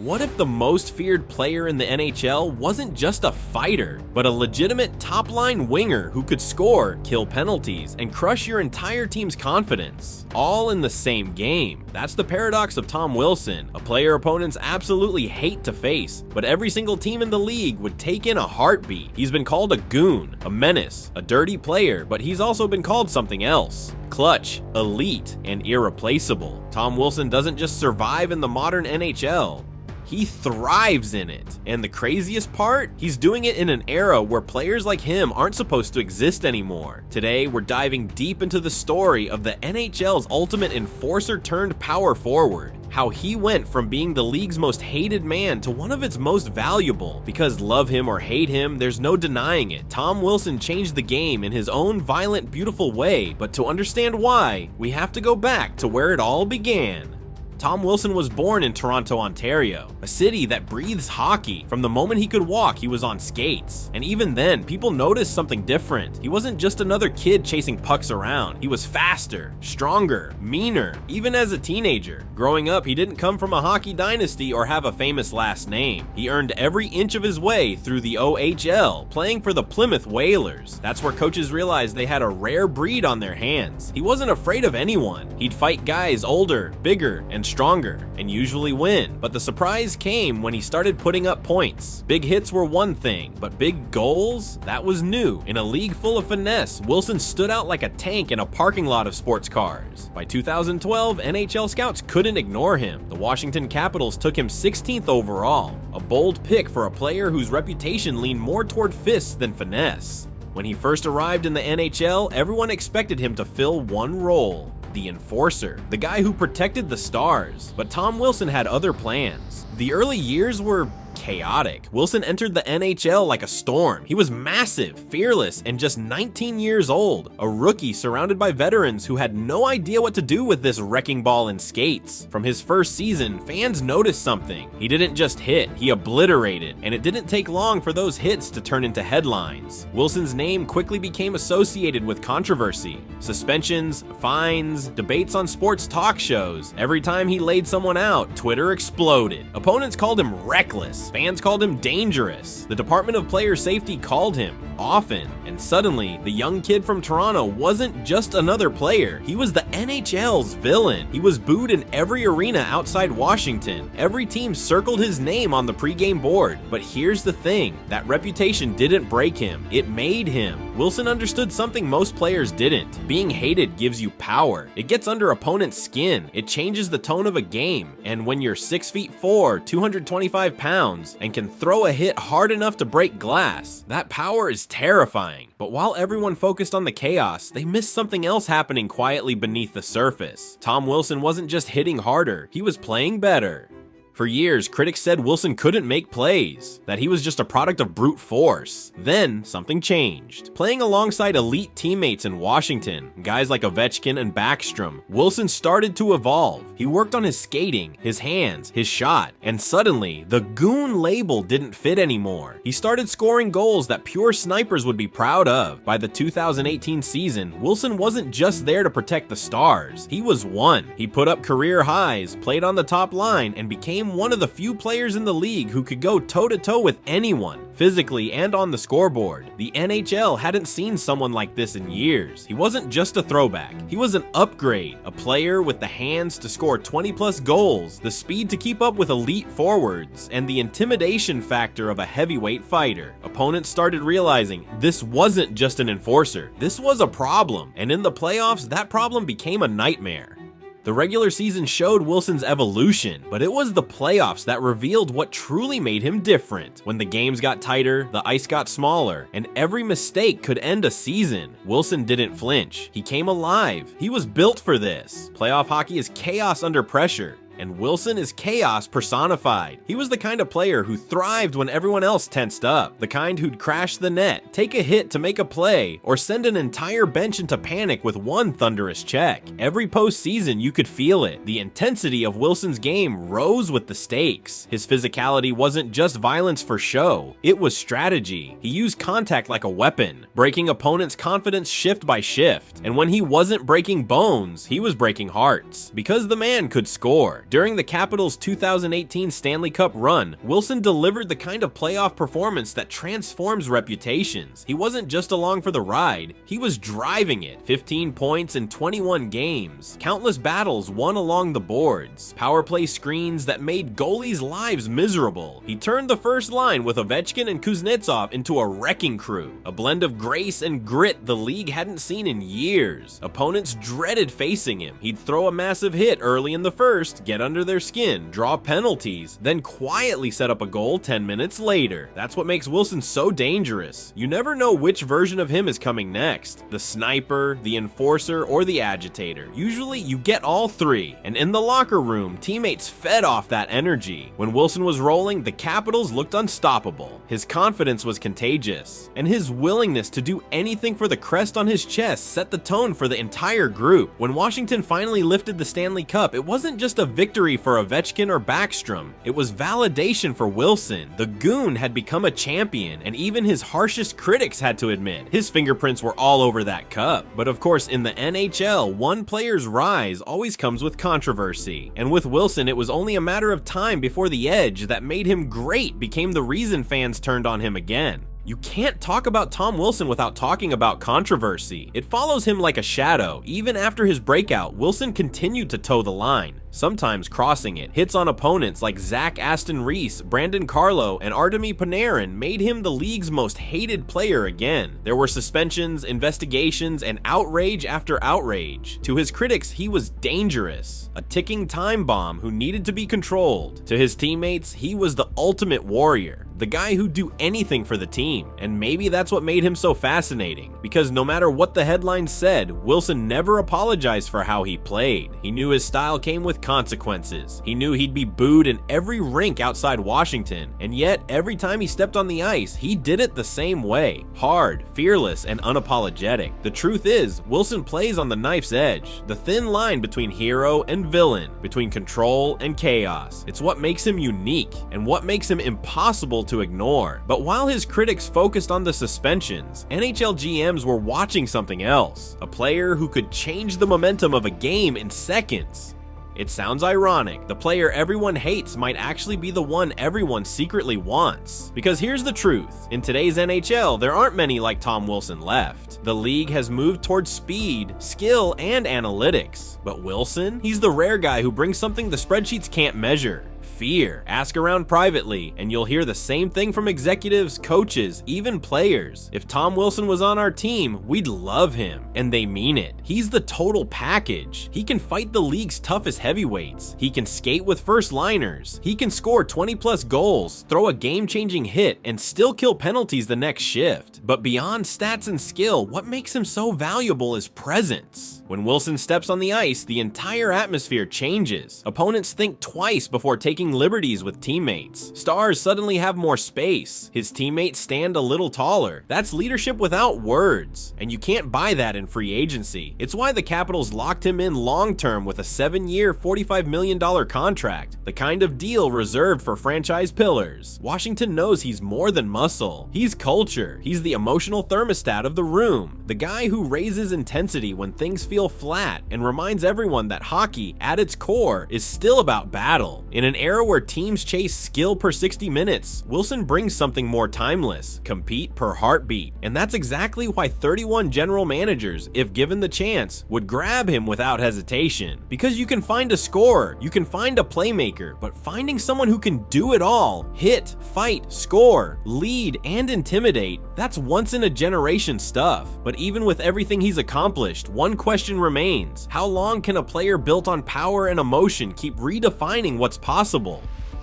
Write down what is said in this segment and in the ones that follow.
What if the most feared player in the NHL wasn't just a fighter, but a legitimate top-line winger who could score, kill penalties, and crush your entire team's confidence? All in the same game. That's the paradox of Tom Wilson, a player opponents absolutely hate to face, but every single team in the league would take in a heartbeat. He's been called a goon, a menace, a dirty player, but he's also been called something else: clutch, elite, and irreplaceable. Tom Wilson doesn't just survive in the modern NHL, he thrives in it. And the craziest part? He's doing it in an era where players like him aren't supposed to exist anymore. Today, we're diving deep into the story of the NHL's ultimate enforcer turned power forward. How he went from being the league's most hated man to one of its most valuable. Because love him or hate him, there's no denying it. Tom Wilson changed the game in his own violent, beautiful way. But to understand why, we have to go back to where it all began. Tom Wilson was born in Toronto, Ontario, a city that breathes hockey. From the moment he could walk, he was on skates. And even then, people noticed something different. He wasn't just another kid chasing pucks around. He was faster, stronger, meaner, even as a teenager. Growing up, he didn't come from a hockey dynasty or have a famous last name. He earned every inch of his way through the OHL, playing for the Plymouth Whalers. That's where coaches realized they had a rare breed on their hands. He wasn't afraid of anyone. He'd fight guys older, bigger, and stronger, and usually win. But the surprise came when he started putting up points. Big hits were one thing, but big goals? That was new. In a league full of finesse, Wilson stood out like a tank in a parking lot of sports cars. By 2012, NHL scouts couldn't ignore him. The Washington Capitals took him 16th overall, a bold pick for a player whose reputation leaned more toward fists than finesse. When he first arrived in the NHL, everyone expected him to fill one role: the enforcer, the guy who protected the stars. But Tom Wilson had other plans. The early years were chaotic. Wilson entered the NHL like a storm. He was massive, fearless, and just 19 years old, a rookie surrounded by veterans who had no idea what to do with this wrecking ball and skates. From his first season, fans noticed something. He didn't just hit, he obliterated, and it didn't take long for those hits to turn into headlines. Wilson's name quickly became associated with controversy. Suspensions, fines, debates on sports talk shows. Every time he laid someone out, Twitter exploded. Opponents called him reckless. Fans called him dangerous. The Department of Player Safety called him often. And suddenly, the young kid from Toronto wasn't just another player. He was the NHL's villain. He was booed in every arena outside Washington. Every team circled his name on the pregame board. But here's the thing, that reputation didn't break him. It made him. Wilson understood something most players didn't. Being hated gives you power. It gets under opponents' skin. It changes the tone of a game. And when you're 6'4", 225 pounds, and can throw a hit hard enough to break glass, that power is terrifying. But while everyone focused on the chaos, they missed something else happening quietly beneath the surface. Tom Wilson wasn't just hitting harder, he was playing better. For years, critics said Wilson couldn't make plays, that he was just a product of brute force. Then, something changed. Playing alongside elite teammates in Washington, guys like Ovechkin and Backstrom, Wilson started to evolve. He worked on his skating, his hands, his shot, and suddenly, the goon label didn't fit anymore. He started scoring goals that pure snipers would be proud of. By the 2018 season, Wilson wasn't just there to protect the stars. He was one. He put up career highs, played on the top line, and became one of the few players in the league who could go toe-to-toe with anyone, physically and on the scoreboard. The NHL hadn't seen someone like this in years. He wasn't just a throwback. He was an upgrade, a player with the hands to score 20-plus goals, the speed to keep up with elite forwards, and the intimidation factor of a heavyweight fighter. Opponents started realizing this wasn't just an enforcer. This was a problem, and in the playoffs, that problem became a nightmare. The regular season showed Wilson's evolution, but it was the playoffs that revealed what truly made him different. When the games got tighter, the ice got smaller, and every mistake could end a season, Wilson didn't flinch. He came alive. He was built for this. Playoff hockey is chaos under pressure, and Wilson is chaos personified. He was the kind of player who thrived when everyone else tensed up, the kind who'd crash the net, take a hit to make a play, or send an entire bench into panic with one thunderous check. Every postseason you could feel it. The intensity of Wilson's game rose with the stakes. His physicality wasn't just violence for show, it was strategy. He used contact like a weapon, breaking opponents' confidence shift by shift. And when he wasn't breaking bones, he was breaking hearts, because the man could score. During the Capitals' 2018 Stanley Cup run, Wilson delivered the kind of playoff performance that transforms reputations. He wasn't just along for the ride, he was driving it. 15 points in 21 games, countless battles won along the boards, power play screens that made goalies' lives miserable. He turned the first line with Ovechkin and Kuznetsov into a wrecking crew, a blend of grace and grit the league hadn't seen in years. Opponents dreaded facing him. He'd throw a massive hit early in the first, get under their skin, draw penalties, then quietly set up a goal 10 minutes later. That's what makes Wilson so dangerous. You never know which version of him is coming next. The sniper, the enforcer, or the agitator. Usually you get all three, and in the locker room, teammates fed off that energy. When Wilson was rolling, the Capitals looked unstoppable. His confidence was contagious, and his willingness to do anything for the crest on his chest set the tone for the entire group. When Washington finally lifted the Stanley Cup, it wasn't just a victory for Ovechkin or Backstrom. It was validation for Wilson. The goon had become a champion, and even his harshest critics had to admit his fingerprints were all over that cup. But of course, in the NHL, one player's rise always comes with controversy. And with Wilson, it was only a matter of time before the edge that made him great became the reason fans turned on him again. You can't talk about Tom Wilson without talking about controversy. It follows him like a shadow. Even after his breakout, Wilson continued to toe the line, sometimes crossing it. Hits on opponents like Zach Aston Reese, Brandon Carlo, and Artemi Panarin made him the league's most hated player again. There were suspensions, investigations, and outrage after outrage. To his critics, he was dangerous, a ticking time bomb who needed to be controlled. To his teammates, he was the ultimate warrior, the guy who'd do anything for the team. And maybe that's what made him so fascinating, because no matter what the headlines said, Wilson never apologized for how he played. He knew his style came with consequences. He knew he'd be booed in every rink outside Washington, and yet every time he stepped on the ice, he did it the same way. Hard, fearless, and unapologetic. The truth is, Wilson plays on the knife's edge, the thin line between hero and villain, between control and chaos. It's what makes him unique, and what makes him impossible to ignore. But while his critics focused on the suspensions, NHL GMs were watching something else, a player who could change the momentum of a game in seconds. It sounds ironic. The player everyone hates might actually be the one everyone secretly wants. Because here's the truth. In today's NHL, there aren't many like Tom Wilson left. The league has moved towards speed, skill, and analytics. But Wilson? He's the rare guy who brings something the spreadsheets can't measure. Fear. Ask around privately, and you'll hear the same thing from executives, coaches, even players. If Tom Wilson was on our team, we'd love him, and they mean it. He's the total package. He can fight the league's toughest heavyweights. He can skate with first liners. He can score 20+ goals, throw a game-changing hit, and still kill penalties the next shift. But beyond stats and skill, what makes him so valuable is presence. When Wilson steps on the ice, the entire atmosphere changes. Opponents think twice before taking liberties with teammates. Stars suddenly have more space. His teammates stand a little taller. That's leadership without words, and you can't buy that in free agency. It's why the Capitals locked him in long-term with a 7-year, $45 million contract, the kind of deal reserved for franchise pillars. Washington knows he's more than muscle. He's culture. He's the emotional thermostat of the room, the guy who raises intensity when things feel flat and reminds everyone that hockey, at its core, is still about battle. In an era where teams chase skill per 60 minutes, Wilson brings something more timeless: compete per heartbeat. And that's exactly why 31 general managers, if given the chance, would grab him without hesitation. Because you can find a scorer, you can find a playmaker, but finding someone who can do it all, hit, fight, score, lead, and intimidate, that's once in a generation stuff. But even with everything he's accomplished, one question remains: how long can a player built on power and emotion keep redefining what's possible?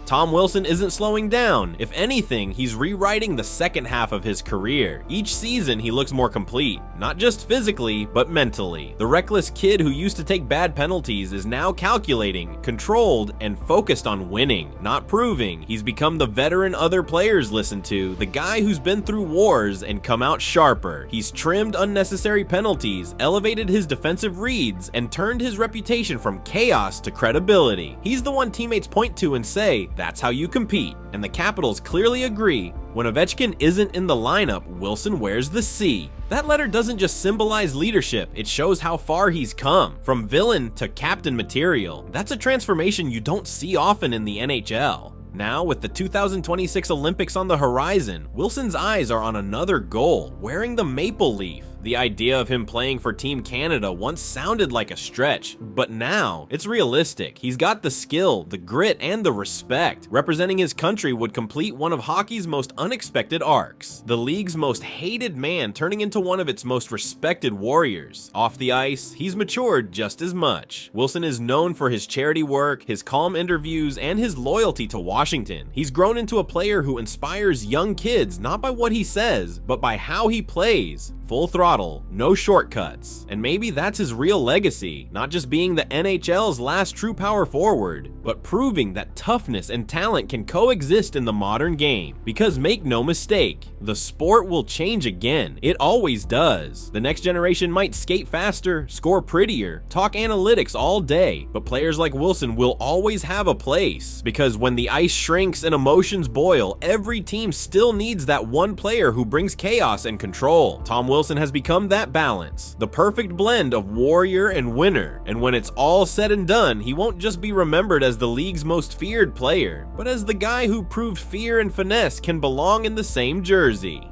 Tom Wilson isn't slowing down. If anything, he's rewriting the second half of his career. Each season, he looks more complete, not just physically, but mentally. The reckless kid who used to take bad penalties is now calculating, controlled, and focused on winning, not proving. He's become the veteran other players listen to, the guy who's been through wars and come out sharper. He's trimmed unnecessary penalties, elevated his defensive reads, and turned his reputation from chaos to credibility. He's the one teammates point to and say, That's how you compete, and the Capitals clearly agree. When Ovechkin isn't in the lineup, Wilson wears the C. That letter doesn't just symbolize leadership, it shows how far he's come. From villain to captain material. That's a transformation you don't see often in the NHL. Now, with the 2026 Olympics on the horizon, Wilson's eyes are on another goal, wearing the maple leaf. The idea of him playing for Team Canada once sounded like a stretch, but now it's realistic. He's got the skill, the grit, and the respect. Representing his country would complete one of hockey's most unexpected arcs. The league's most hated man turning into one of its most respected warriors. Off the ice, he's matured just as much. Wilson is known for his charity work, his calm interviews, and his loyalty to Washington. He's grown into a player who inspires young kids not by what he says, but by how he plays. Full throttle, no shortcuts. And maybe that's his real legacy, not just being the NHL's last true power forward, but proving that toughness and talent can coexist in the modern game. Because make no mistake, the sport will change again. It always does. The next generation might skate faster, score prettier, talk analytics all day, but players like Wilson will always have a place. Because when the ice shrinks and emotions boil, every team still needs that one player who brings chaos and control. Tom Wilson has become that balance, the perfect blend of warrior and winner, and when it's all said and done, he won't just be remembered as the league's most feared player, but as the guy who proved fear and finesse can belong in the same jersey.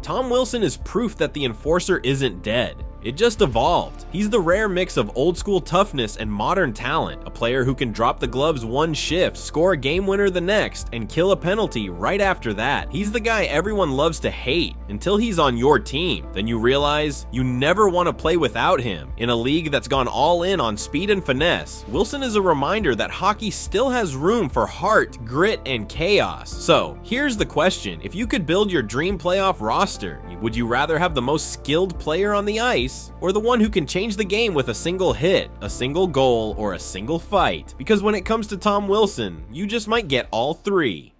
Tom Wilson is proof that the enforcer isn't dead. It just evolved. He's the rare mix of old school toughness and modern talent, a player who can drop the gloves one shift, score a game winner the next, and kill a penalty right after that. He's the guy everyone loves to hate until he's on your team. Then you realize you never want to play without him. In a league that's gone all in on speed and finesse, Wilson is a reminder that hockey still has room for heart, grit, and chaos. So here's the question: if you could build your dream playoff roster, would you rather have the most skilled player on the ice, or the one who can change the game with a single hit, a single goal, or a single fight? Because when it comes to Tom Wilson, you just might get all three.